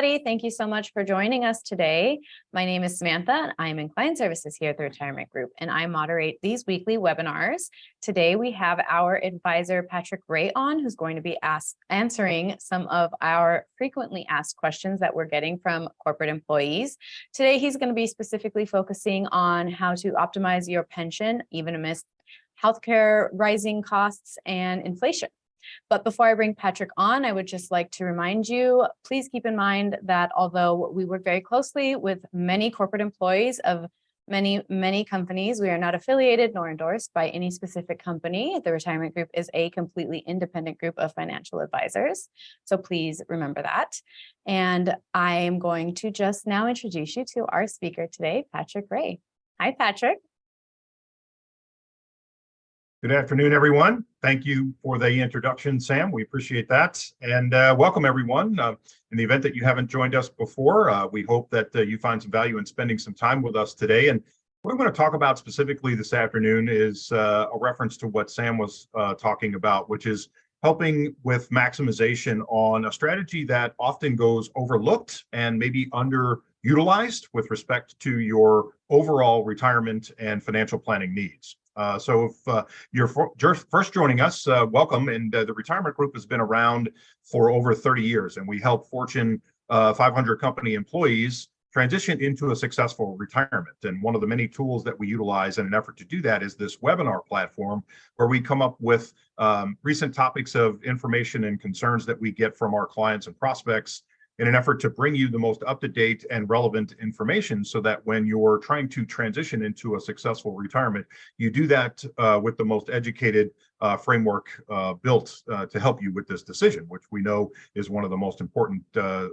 everybody. Thank you so much for joining us today. My name is Samantha, and I'm in client services here at the Retirement Group, and I moderate these weekly webinars. Today, we have our advisor, Patrick Ray, on, who's going to be answering some of our frequently asked questions that we're getting from corporate employees. Today, he's going to be specifically focusing on how to optimize your pension, even amidst healthcare rising costs and inflation. But before I bring Patrick on, I would just like to remind you, please keep in mind that although we work very closely with many corporate employees of many companies, we are not affiliated nor endorsed by any specific company. The Retirement Group is a completely independent group of financial advisors. So please remember that. And I am going to just now introduce you to our speaker today, Patrick Ray. Hi, Patrick. Good afternoon, everyone. Thank you for the introduction, Sam. We appreciate that. And welcome, everyone. In the event that you haven't joined us before, we hope that you find some value in spending some time with us today. And what I'm going to talk about specifically this afternoon is a reference to what Sam was talking about, which is helping with maximization on a strategy that often goes overlooked and maybe underutilized with respect to your overall retirement and financial planning needs. So if you're first joining us, welcome. And the Retirement Group has been around for over 30 years, and we help Fortune 500 company employees transition into a successful retirement. And one of the many tools that we utilize in an effort to do that is this webinar platform, where we come up with recent topics of information and concerns that we get from our clients and prospects in an effort to bring you the most up-to-date and relevant information, so that when you're trying to transition into a successful retirement, you do that with the most educated framework built to help you with this decision, which we know is one of the most important,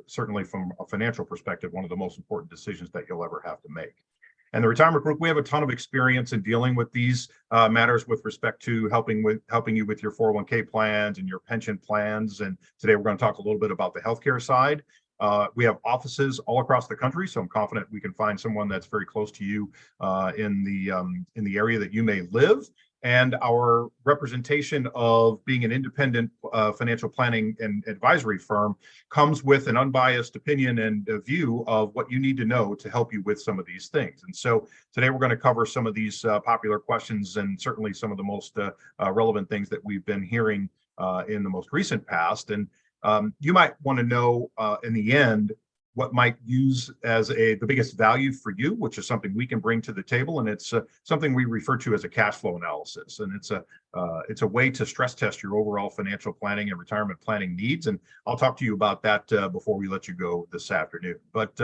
certainly from a financial perspective, one of the most important decisions that you'll ever have to make. And the Retirement Group, we have a ton of experience in dealing with these matters with respect to helping you with your 401k plans and your pension plans. And today we're going to talk a little bit about the healthcare side. We have offices all across the country, so I'm confident we can find someone that's very close to you in the area that you may live. And our representation of being an independent financial planning and advisory firm comes with an unbiased opinion and a view of what you need to know to help you with some of these things. And so today we're going to cover some of these popular questions, and certainly some of the most relevant things that we've been hearing in the most recent past. And you might want to know in the end what might use as the biggest value for you, which is something we can bring to the table. And it's something we refer to as a cash flow analysis. And it's a way to stress test your overall financial planning and retirement planning needs. And I'll talk to you about that before we let you go this afternoon. But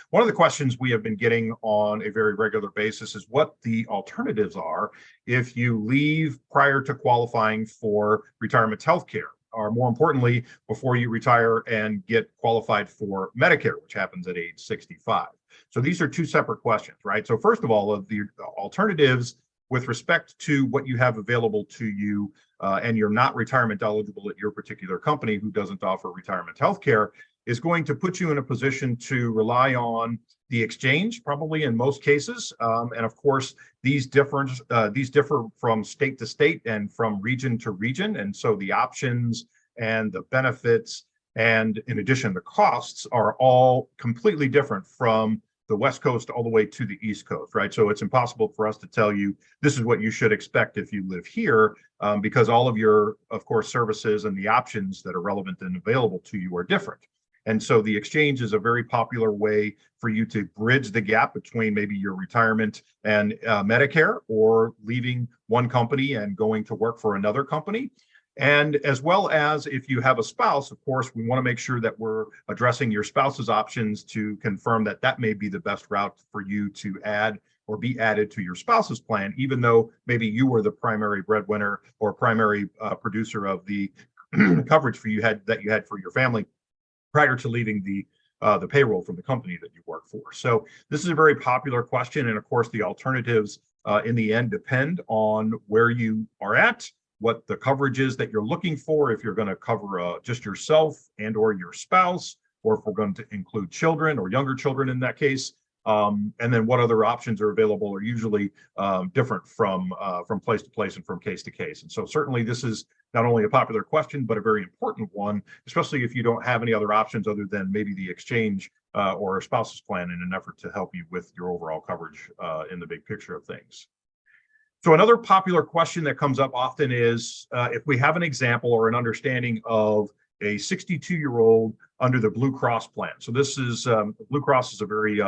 one of the questions we have been getting on a very regular basis is what the alternatives are if you leave prior to qualifying for retirement health care, or more importantly, before you retire and get qualified for Medicare, which happens at age 65. So these are two separate questions, right? So first of all, of the alternatives with respect to what you have available to you, and you're not retirement eligible at your particular company who doesn't offer retirement health care, is going to put you in a position to rely on the exchange, probably in most cases. And of course, these differ from state to state and from region to region. And so the options and the benefits, and in addition, the costs are all completely different from the West Coast all the way to the East Coast, right? So it's impossible for us to tell you this is what you should expect if you live here, because all of your, of course, services and the options that are relevant and available to you are different. And so the exchange is a very popular way for you to bridge the gap between maybe your retirement and Medicare, or leaving one company and going to work for another company. And as well as if you have a spouse, of course, we want to make sure that we're addressing your spouse's options to confirm that that may be the best route for you to add or be added to your spouse's plan, even though maybe you were the primary breadwinner or primary producer of the coverage that you had for your family prior to leaving the payroll from the company that you work for. So this is a very popular question. And of course, the alternatives in the end depend on where you are at, what the coverage is that you're looking for, if you're going to cover just yourself and or your spouse, or if we're going to include children or younger children in that case, And then what other options are available are usually different from place to place and from case to case. And so certainly this is not only a popular question, but a very important one, especially if you don't have any other options other than maybe the exchange or a spouse's plan in an effort to help you with your overall coverage in the big picture of things. So another popular question that comes up often is if we have an example or an understanding of a 62-year-old under the Blue Cross plan. So this is Blue Cross is a very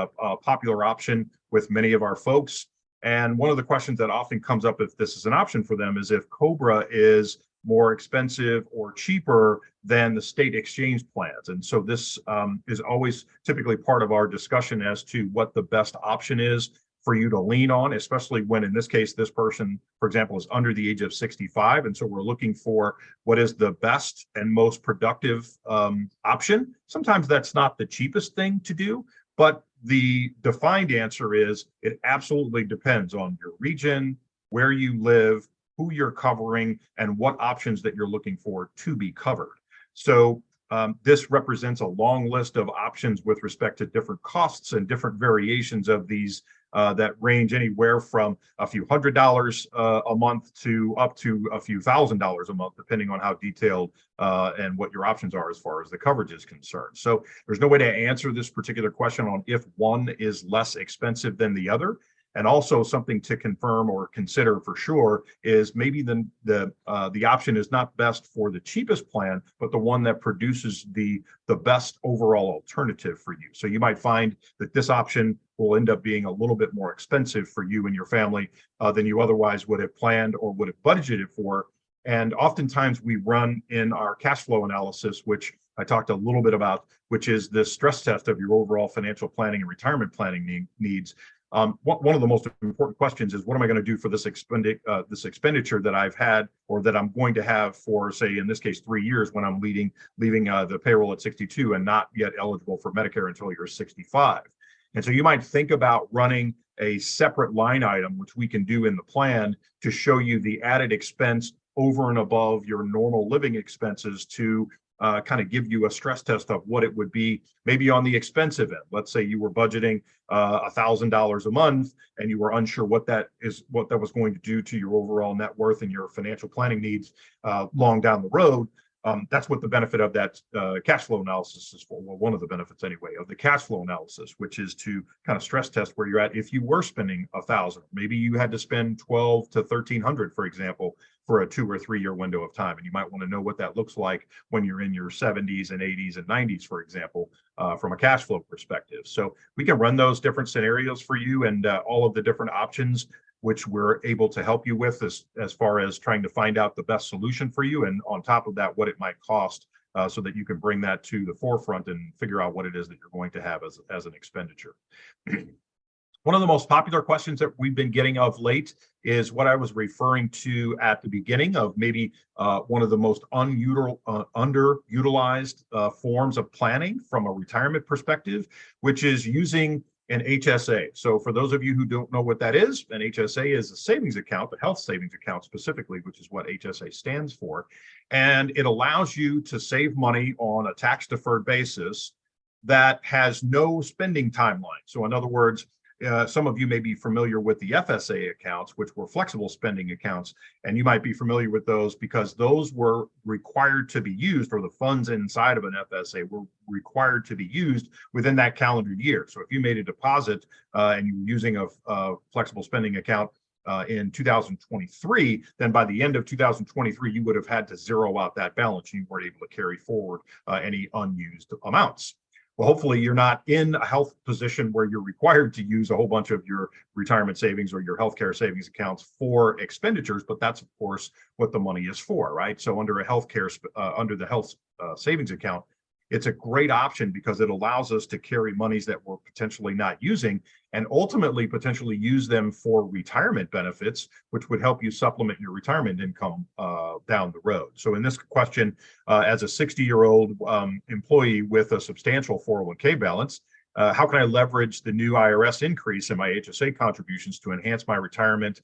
popular option with many of our folks. And one of the questions that often comes up if this is an option for them is if COBRA is more expensive or cheaper than the state exchange plans. And so this is always typically part of our discussion as to what the best option is for you to lean on, especially when in this case, this person, for example, is under the age of 65. And so we're looking for what is the best and most productive option. Sometimes that's not the cheapest thing to do, but the defined answer is it absolutely depends on your region, where you live, who you're covering, and what options that you're looking for to be covered. So this represents a long list of options with respect to different costs and different variations of these that range anywhere from a few $100s a month to up to a few $1,000s a month, depending on how detailed and what your options are as far as the coverage is concerned. So there's no way to answer this particular question on if one is less expensive than the other. And also something to confirm or consider for sure is maybe the option is not best for the cheapest plan, but the one that produces the best overall alternative for you. So you might find that this option will end up being a little bit more expensive for you and your family than you otherwise would have planned or would have budgeted for. And oftentimes we run in our cash flow analysis, which I talked a little bit about, which is the stress test of your overall financial planning and retirement planning needs. One of the most important questions is, what am I going to do for this expenditure that I've had or that I'm going to have for, say, in this case, 3 years when I'm leaving the payroll at 62 and not yet eligible for Medicare until you're 65. And so you might think about running a separate line item, which we can do in the plan, to show you the added expense over and above your normal living expenses to kind of give you a stress test of what it would be maybe on the expensive end. Let's say you were budgeting $1,000 a month and you were unsure what that was going to do to your overall net worth and your financial planning needs long down the road. That's what the benefit of that cash flow analysis is for. Well, one of the benefits anyway of the cash flow analysis, which is to kind of stress test where you're at. If you were spending $1,000, maybe you had to spend $1,200 to $1,300, for example, for a 2 or 3 year window of time. And you might want to know what that looks like when you're in your 70s and 80s and 90s, for example, from a cash flow perspective. So we can run those different scenarios for you and all of the different options which we're able to help you with as far as trying to find out the best solution for you. And on top of that, what it might cost so that you can bring that to the forefront and figure out what it is that you're going to have as an expenditure. One of the most popular questions that we've been getting of late is what I was referring to at the beginning of maybe one of the most underutilized forms of planning from a retirement perspective, which is using an HSA. So for those of you who don't know what that is, an HSA is a savings account, a health savings account specifically, which is what HSA stands for. And it allows you to save money on a tax-deferred basis that has no spending timeline. So in other words, some of you may be familiar with the FSA accounts, which were flexible spending accounts, and you might be familiar with those because those were required to be used, or the funds inside of an FSA were required to be used within that calendar year. So if you made a deposit and you were using a flexible spending account in 2023, then by the end of 2023, you would have had to zero out that balance. You weren't able to carry forward any unused amounts. Well, hopefully you're not in a health position where you're required to use a whole bunch of your retirement savings or your healthcare savings accounts for expenditures, but that's of course what the money is for, right? So under under the health savings account, it's a great option because it allows us to carry monies that we're potentially not using and ultimately potentially use them for retirement benefits, which would help you supplement your retirement income down the road. So in this question, as a 60-year-old employee with a substantial 401k balance, how can I leverage the new IRS increase in my HSA contributions to enhance my retirement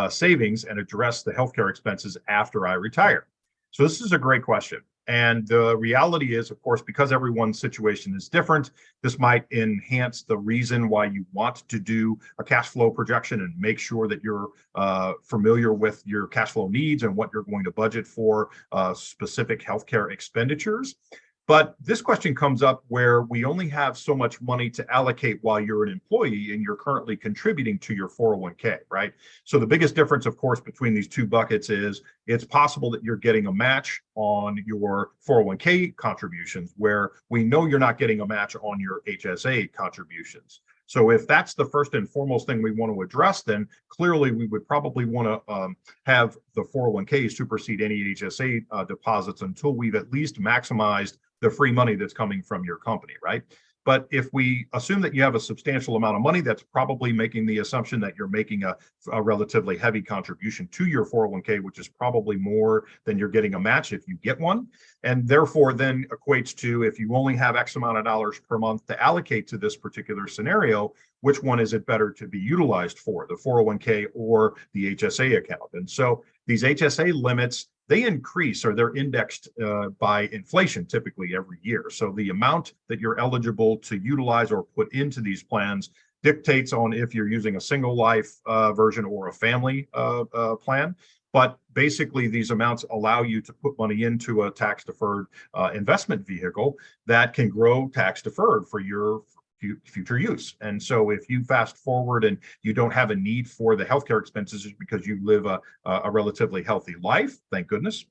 savings and address the healthcare expenses after I retire? So this is a great question. And the reality is, of course, because everyone's situation is different, this might enhance the reason why you want to do a cash flow projection and make sure that you're familiar with your cash flow needs and what you're going to budget for specific healthcare expenditures. But this question comes up where we only have so much money to allocate while you're an employee and you're currently contributing to your 401k, right? So the biggest difference, of course, between these two buckets is it's possible that you're getting a match on your 401k contributions, where we know you're not getting a match on your HSA contributions. So if that's the first and foremost thing we want to address, then clearly we would probably want to have the 401k supersede any HSA deposits until we've at least maximized the free money that's coming from your company, right? But if we assume that you have a substantial amount of money, that's probably making the assumption that you're making a relatively heavy contribution to your 401k, which is probably more than you're getting a match if you get one. And therefore then equates to, if you only have X amount of dollars per month to allocate to this particular scenario, which one is it better to be utilized for, the 401k or the HSA account? And so these HSA limits, they increase, or they're indexed by inflation typically every year. So the amount that you're eligible to utilize or put into these plans dictates on if you're using a single life version or a family plan. But basically, these amounts allow you to put money into a tax deferred investment vehicle that can grow tax deferred for your future use. And so if you fast forward and you don't have a need for the healthcare expenses because you live a relatively healthy life, thank goodness.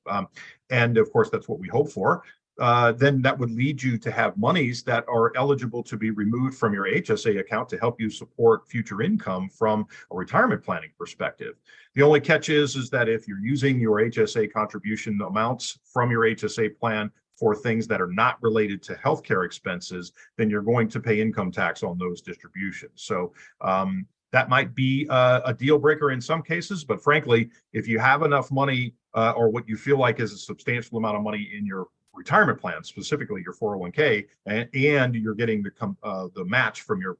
And of course, that's what we hope for. Then that would lead you to have monies that are eligible to be removed from your HSA account to help you support future income from a retirement planning perspective. The only catch is that if you're using your HSA contribution amounts from your HSA plan for things that are not related to healthcare expenses, then you're going to pay income tax on those distributions. So that might be a deal breaker in some cases, but frankly, if you have enough money or what you feel like is a substantial amount of money in your retirement plan, specifically your 401k, and you're getting the match from your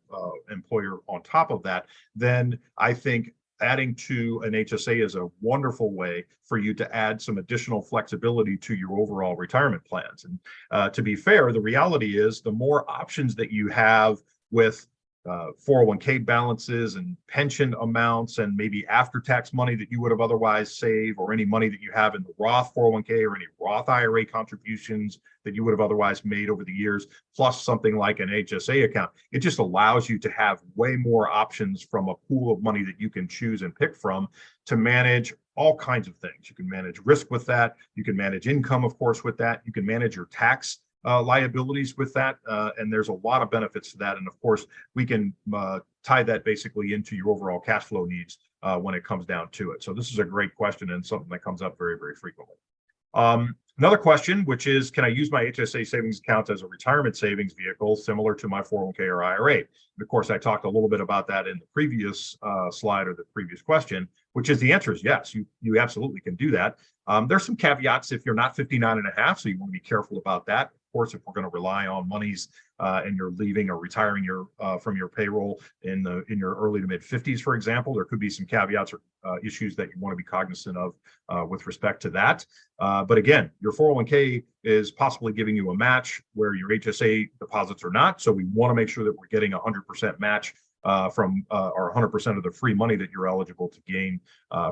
employer on top of that, then I think adding to an HSA is a wonderful way for you to add some additional flexibility to your overall retirement plans. And to be fair, the reality is the more options that you have with 401k balances and pension amounts and maybe after-tax money that you would have otherwise saved, or any money that you have in the Roth 401k or any Roth IRA contributions that you would have otherwise made over the years, plus something like an HSA account. It just allows you to have way more options from a pool of money that you can choose and pick from to manage all kinds of things. You can manage risk with that. You can manage income, of course, with that. You can manage your tax liabilities with that. And there's a lot of benefits to that. And of course, we can tie that basically into your overall cash flow needs when it comes down to it. So this is a great question and something that comes up very, very frequently. Another question, which is, can I use my HSA savings account as a retirement savings vehicle similar to my 401k or IRA? And of course, I talked a little bit about that in the previous slide or the previous question, which is the answer is yes, you absolutely can do that. There's some caveats if you're not 59 and a half, so you want to be careful about that. Of course, if we're going to rely on monies and you're leaving or retiring from your payroll in your early to mid 50s, for example, there could be some caveats or issues that you want to be cognizant of with respect to that. But again, your 401k is possibly giving you a match where your HSA deposits are not. So we want to make sure that we're getting 100% match from or 100% of the free money that you're eligible to gain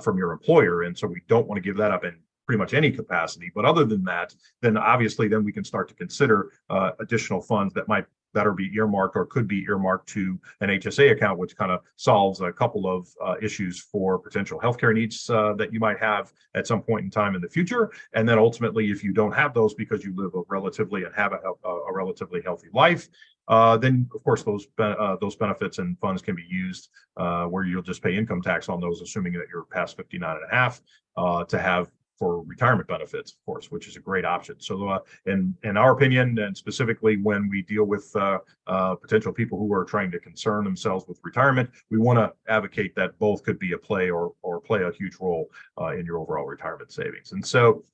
from your employer. And so we don't want to give that up in pretty much any capacity. But other than that, then obviously then we can start to consider additional funds that might better be earmarked or could be earmarked to an HSA account, which kind of solves a couple of issues for potential healthcare needs that you might have at some point in time in the future. And then ultimately, if you don't have those because you live a relatively and have a relatively healthy life, then of course those benefits and funds can be used where you'll just pay income tax on those, assuming that you're past 59 and a half, to have for retirement benefits, of course, which is a great option. So in our opinion, and specifically when we deal with potential people who are trying to concern themselves with retirement, we want to advocate that both could be a play or play a huge role in your overall retirement savings. And so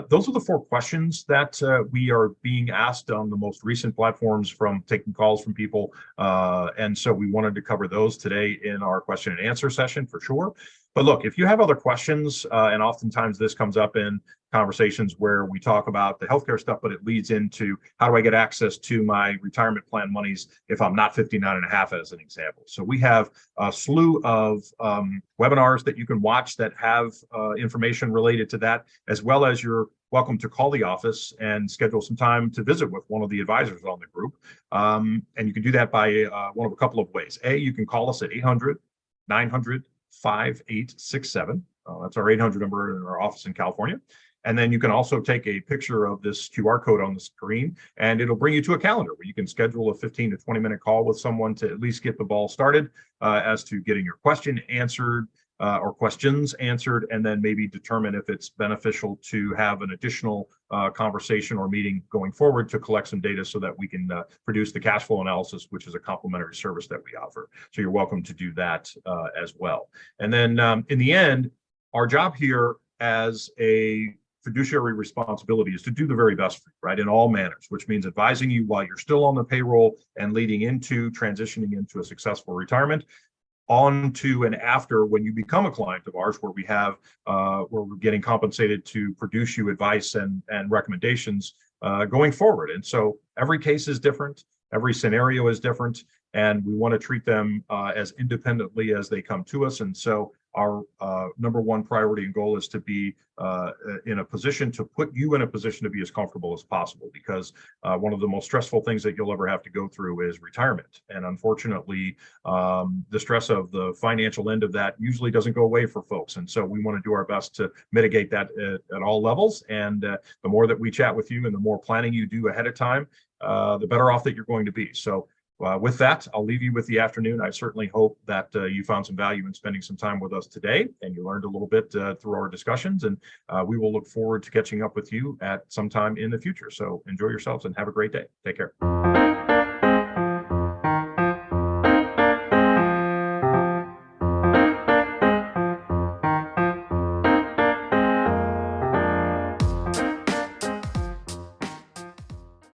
those are the 4 questions that we are being asked on the most recent platforms from taking calls from people. And so we wanted to cover those today in our question and answer session for sure. But look, if you have other questions, and oftentimes this comes up in conversations where we talk about the healthcare stuff, but it leads into how do I get access to my retirement plan monies if I'm not 59 and a half, as an example. So we have a slew of webinars that you can watch that have information related to that, as well as you're welcome to call the office and schedule some time to visit with one of the advisors on the group. And you can do that by one of a couple of ways. You can call us at 800-900-5867. That's our 800 number in our office in California. And then you can also take a picture of this QR code on the screen, and it'll bring you to a calendar where you can schedule a 15 to 20-minute call with someone to at least get the ball started as to getting your question answered or questions answered, and then maybe determine if it's beneficial to have an additional conversation or meeting going forward to collect some data so that we can produce the cash flow analysis, which is a complimentary service that we offer. So you're welcome to do that as well. And then in the end, our job here as a fiduciary responsibility is to do the very best for you, right, in all manners, which means advising you while you're still on the payroll and leading into transitioning into a successful retirement, on to and after when you become a client of ours, where we have where we're getting compensated to produce you advice and recommendations going forward. And so every case is different, every scenario is different, and we want to treat them as independently as they come to us. And so our number one priority and goal is to be in a position to put you in a position to be as comfortable as possible, because one of the most stressful things that you'll ever have to go through is retirement. And unfortunately, the stress of the financial end of that usually doesn't go away for folks. And so we want to do our best to mitigate that at all levels. And the more that we chat with you and the more planning you do ahead of time, the better off that you're going to be. So with that, I'll leave you with the afternoon. I certainly hope that you found some value in spending some time with us today, and you learned a little bit through our discussions. And we will look forward to catching up with you at some time in the future. So enjoy yourselves and have a great day. Take care.